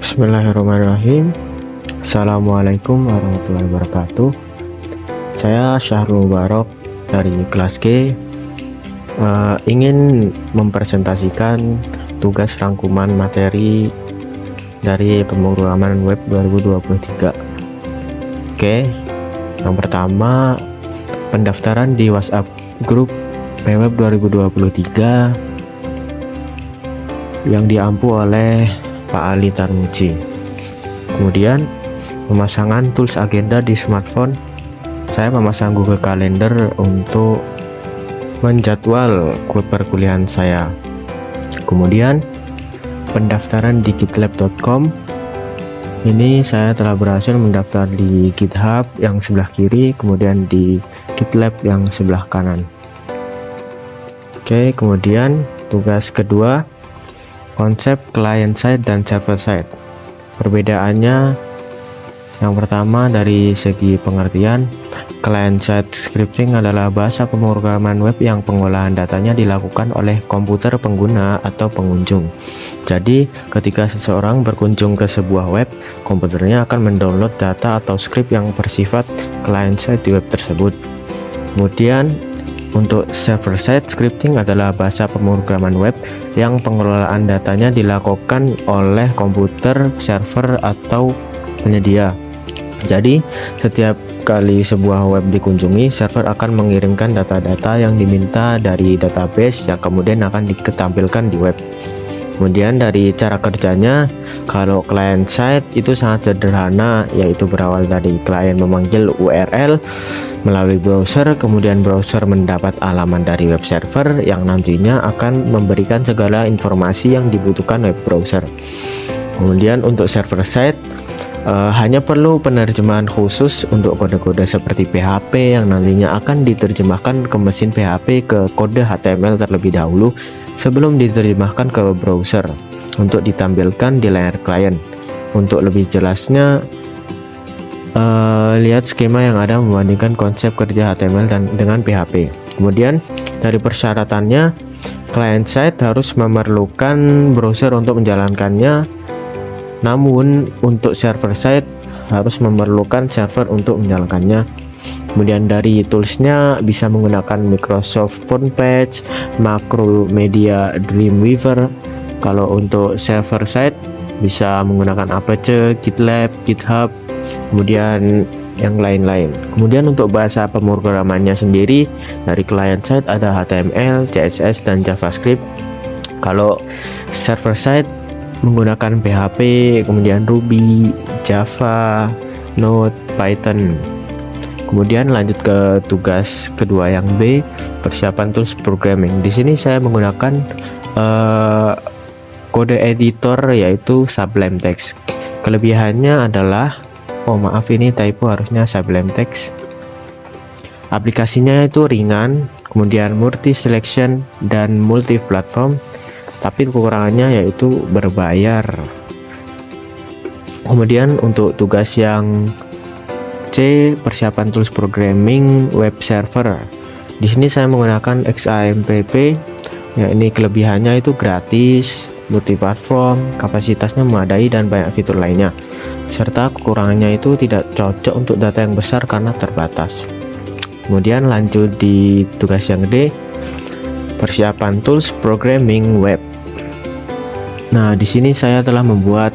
Bismillahirrahmanirrahim. Assalamualaikum warahmatullahi wabarakatuh. Saya Syahrul Mubarok dari kelas G, ingin mempresentasikan tugas rangkuman materi dari pemrograman web 2023. Oke, yang pertama, pendaftaran di WhatsApp grup PWeb 2023 yang diampu oleh Pak Ali Tarmuji. Kemudian pemasangan tools agenda di smartphone. Saya memasang Google Calendar untuk menjadwal perkuliahan saya. Kemudian pendaftaran di gitlab.com. Ini saya telah berhasil mendaftar di GitHub yang sebelah kiri, kemudian di GitLab yang sebelah kanan. Oke, kemudian tugas kedua, konsep client side dan server side. Perbedaannya, yang pertama dari segi pengertian, client side scripting adalah bahasa pemrograman web yang pengolahan datanya dilakukan oleh komputer pengguna atau pengunjung. Jadi, ketika seseorang berkunjung ke sebuah web, komputernya akan mendownload data atau script yang bersifat client side di web tersebut. Kemudian, untuk server side scripting adalah bahasa pemrograman web yang pengelolaan datanya dilakukan oleh komputer, server, atau penyedia. Jadi, setiap kali sebuah web dikunjungi, server akan mengirimkan data-data yang diminta dari database yang kemudian akan ditampilkan di web. Kemudian dari cara kerjanya, kalau client side itu sangat sederhana, yaitu berawal dari klien memanggil URL melalui browser, kemudian browser mendapat halaman dari web server yang nantinya akan memberikan segala informasi yang dibutuhkan web browser. Kemudian untuk server side, hanya perlu penerjemahan khusus untuk kode-kode seperti PHP yang nantinya akan diterjemahkan ke mesin PHP ke kode HTML terlebih dahulu sebelum diterjemahkan ke browser untuk ditampilkan di layar klien. Untuk lebih jelasnya, lihat skema yang ada membandingkan konsep kerja HTML dengan PHP. Kemudian dari persyaratannya, client side harus memerlukan browser untuk menjalankannya, namun untuk server side harus memerlukan server untuk menjalankannya. Kemudian dari toolsnya bisa menggunakan Microsoft Frontpage, Macromedia, Dreamweaver. Kalau untuk server side bisa menggunakan Apache, GitLab, GitHub, kemudian yang lain-lain. Kemudian untuk bahasa pemrogramannya sendiri, dari client side ada HTML, CSS, dan JavaScript. Kalau server side menggunakan PHP, kemudian Ruby, Java, Node, Python. Kemudian lanjut ke tugas kedua yang B, persiapan tools programming. Di sini saya menggunakan kode editor yaitu Sublime Text. Kelebihannya adalah, ini typo, harusnya Sublime Text. Aplikasinya itu ringan, kemudian multi selection dan multi platform. Tapi kekurangannya yaitu berbayar. Kemudian untuk tugas yang C, persiapan tools programming web server. Di sini saya menggunakan XAMPP. Ya, ini kelebihannya itu gratis, multiplatform, kapasitasnya memadai, dan banyak fitur lainnya. Serta kekurangannya itu tidak cocok untuk data yang besar karena terbatas. Kemudian lanjut di tugas yang D, persiapan tools programming web. Nah, di sini saya telah membuat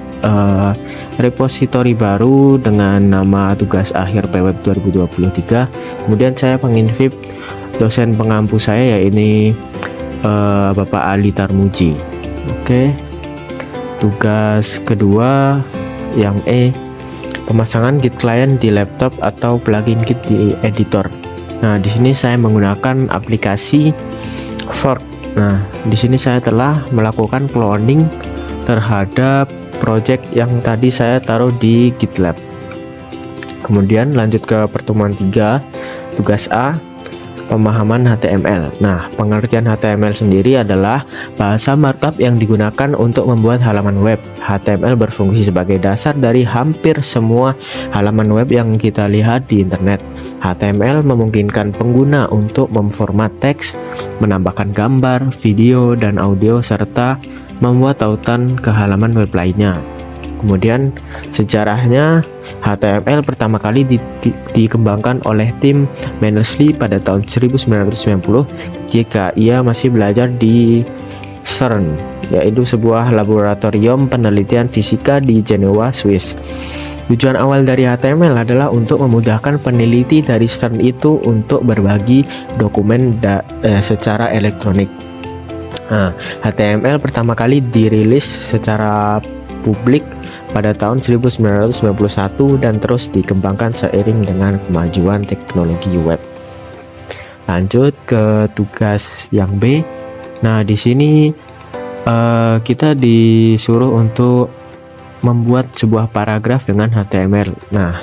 repository baru dengan nama tugas akhir PWeb 2023. Kemudian saya menginvite dosen pengampu saya, yaitu Bapak Ali Tarmuji. Oke. Tugas kedua yang E, pemasangan Git client di laptop atau plugin Git di editor. Nah, di sini saya menggunakan aplikasi Fork. Nah, di sini saya telah melakukan cloning terhadap project yang tadi saya taruh di GitLab. Kemudian lanjut ke pertemuan 3, tugas A, pemahaman HTML. Nah, pengertian HTML sendiri adalah bahasa markup yang digunakan untuk membuat halaman web. HTML berfungsi sebagai dasar dari hampir semua halaman web yang kita lihat di internet. HTML memungkinkan pengguna untuk memformat teks, menambahkan gambar, video, dan audio, serta membuat tautan ke halaman web lainnya. Kemudian sejarahnya, HTML pertama kali dikembangkan oleh tim Berners-Lee pada tahun 1990 jika ia masih belajar di CERN, yaitu sebuah laboratorium penelitian fisika di Jenewa, Swiss. Tujuan awal dari HTML adalah untuk memudahkan peneliti dari CERN itu untuk berbagi dokumen secara elektronik. HTML pertama kali dirilis secara publik pada tahun 1991 dan terus dikembangkan seiring dengan kemajuan teknologi web. Lanjut ke tugas yang B. Nah, di sini kita disuruh untuk membuat sebuah paragraf dengan HTML. Nah,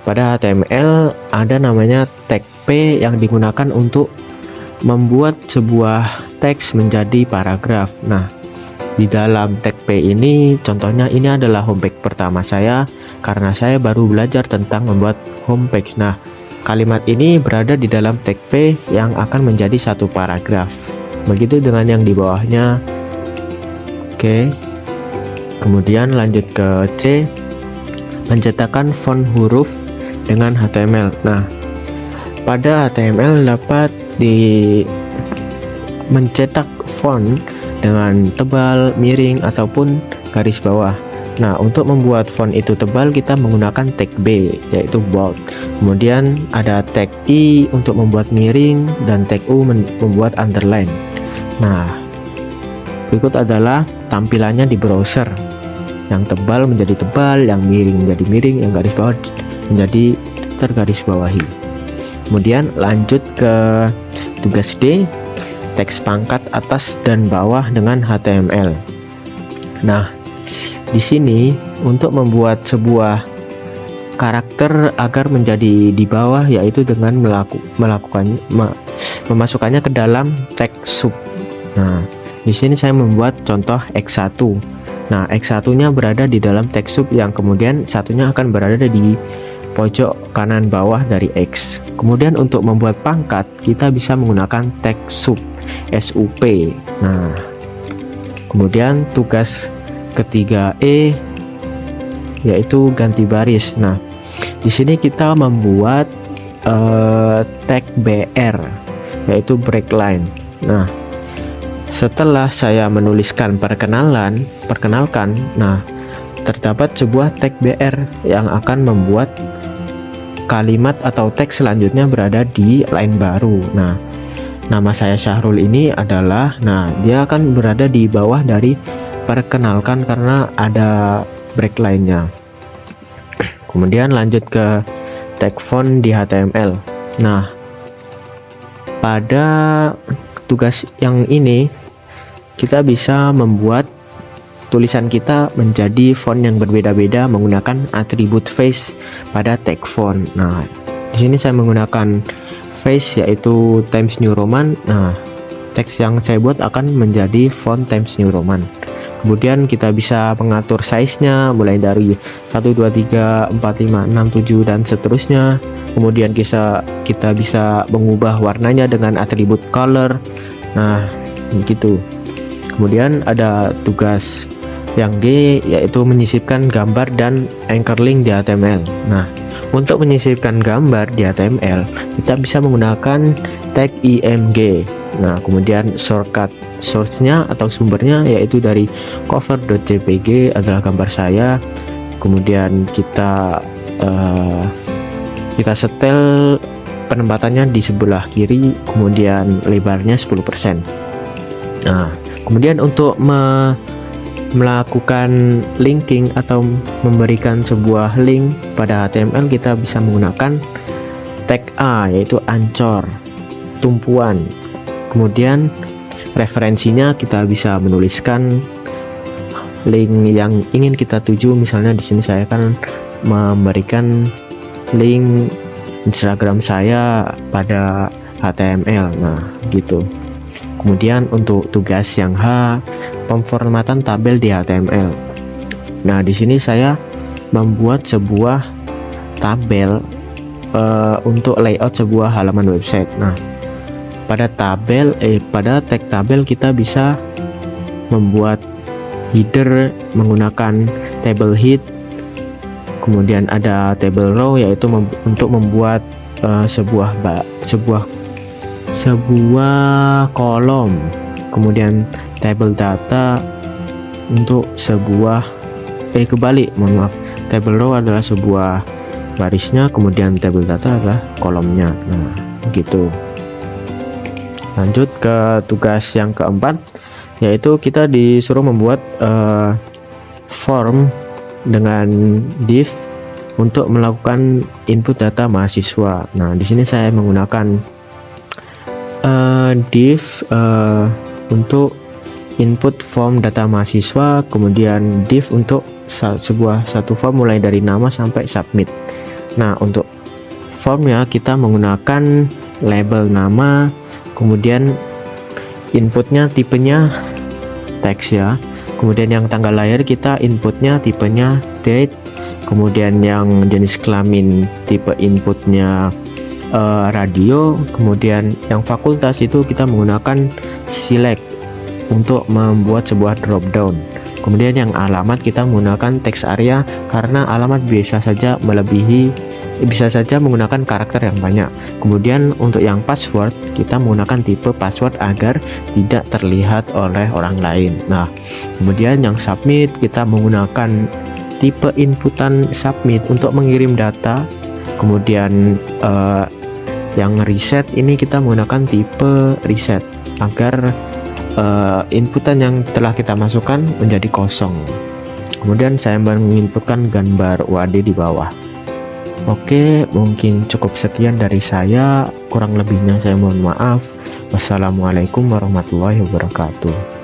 pada HTML ada namanya tag P yang digunakan untuk membuat sebuah teks menjadi paragraf. Nah, di dalam tag P ini, contohnya ini adalah homepage pertama saya karena saya baru belajar tentang membuat homepage. Nah, kalimat ini berada di dalam tag P yang akan menjadi satu paragraf. Begitu dengan yang di bawahnya. Oke. Kemudian lanjut ke C, mencetakkan font huruf dengan HTML. Nah, pada HTML dapat mencetak font dengan tebal, miring, ataupun garis bawah. Nah, untuk membuat font itu tebal kita menggunakan tag B, yaitu bold. Kemudian ada tag I untuk membuat miring dan tag U membuat underline. Nah, berikut adalah tampilannya di browser. Yang tebal menjadi tebal, yang miring menjadi miring, yang garis bawah menjadi tergarisbawahi. Kemudian lanjut ke tugas D, teks pangkat atas dan bawah dengan HTML. Nah, di sini untuk membuat sebuah karakter agar menjadi di bawah, yaitu dengan memasukkannya ke dalam teks sub. Nah, di sini saya membuat contoh X1. Nah, X1-nya berada di dalam teks sub yang kemudian satunya akan berada di pojok kanan bawah dari X. Kemudian untuk membuat pangkat, kita bisa menggunakan teks sub SUP. Nah, kemudian tugas ketiga E yaitu ganti baris. Nah, di sini kita membuat tag BR yaitu break line. Nah, setelah saya menuliskan perkenalkan, nah terdapat sebuah tag BR yang akan membuat kalimat atau teks selanjutnya berada di line baru. Nah, nama saya Syahrul ini adalah, nah dia akan berada di bawah dari perkenalkan karena ada break line-nya. Kemudian lanjut ke tag font di HTML. Nah, pada tugas yang ini kita bisa membuat tulisan kita menjadi font yang berbeda-beda menggunakan atribut face pada tag font. Nah, di sini saya menggunakan face yaitu Times New Roman. Nah, teks yang saya buat akan menjadi font Times New Roman. Kemudian kita bisa mengatur size-nya mulai dari 1, 2, 3, 4, 5, 6, 7 dan seterusnya. Kemudian kita bisa mengubah warnanya dengan atribut color. Nah, begitu. Kemudian ada tugas yang D yaitu menyisipkan gambar dan anchor link di HTML. Nah, untuk menyisipkan gambar di HTML kita bisa menggunakan tag img. Nah, kemudian shortcut source-nya atau sumbernya yaitu dari cover.jpg adalah gambar saya. Kemudian kita setel penempatannya di sebelah kiri, kemudian lebarnya 10%. Nah, kemudian untuk melakukan linking atau memberikan sebuah link pada HTML kita bisa menggunakan tag A yaitu ancor, tumpuan. Kemudian referensinya kita bisa menuliskan link yang ingin kita tuju. Misalnya di sini saya akan memberikan link Instagram saya pada HTML. Nah, gitu. Kemudian untuk tugas yang H, pemformatan tabel di HTML. Nah, di sini saya membuat sebuah tabel untuk layout sebuah halaman website. Nah, pada tag tabel kita bisa membuat header menggunakan table head. Kemudian ada table row, yaitu untuk membuat sebuah kolom. Kemudian table data untuk sebuah table row adalah sebuah barisnya, kemudian table data adalah kolomnya. Nah, gitu. Lanjut ke tugas yang keempat, yaitu kita disuruh membuat form dengan div untuk melakukan input data mahasiswa. Nah, di sini saya menggunakan div untuk input form data mahasiswa, kemudian div untuk satu form mulai dari nama sampai submit. Nah, untuk formnya kita menggunakan label nama, kemudian inputnya tipenya teks ya. Kemudian yang tanggal lahir kita inputnya tipenya date, kemudian yang jenis kelamin tipe inputnya radio, kemudian yang fakultas itu kita menggunakan select untuk membuat sebuah drop down. Kemudian yang alamat kita menggunakan text area karena alamat bisa saja menggunakan karakter yang banyak. Kemudian untuk yang password kita menggunakan tipe password agar tidak terlihat oleh orang lain. Nah, kemudian yang submit kita menggunakan tipe inputan submit untuk mengirim data. Kemudian yang reset ini kita menggunakan tipe reset agar inputan yang telah kita masukkan menjadi kosong. Kemudian saya menginputkan gambar UAD di bawah. Oke, mungkin cukup sekian dari saya. Kurang lebihnya saya mohon maaf. Wassalamualaikum warahmatullahi wabarakatuh.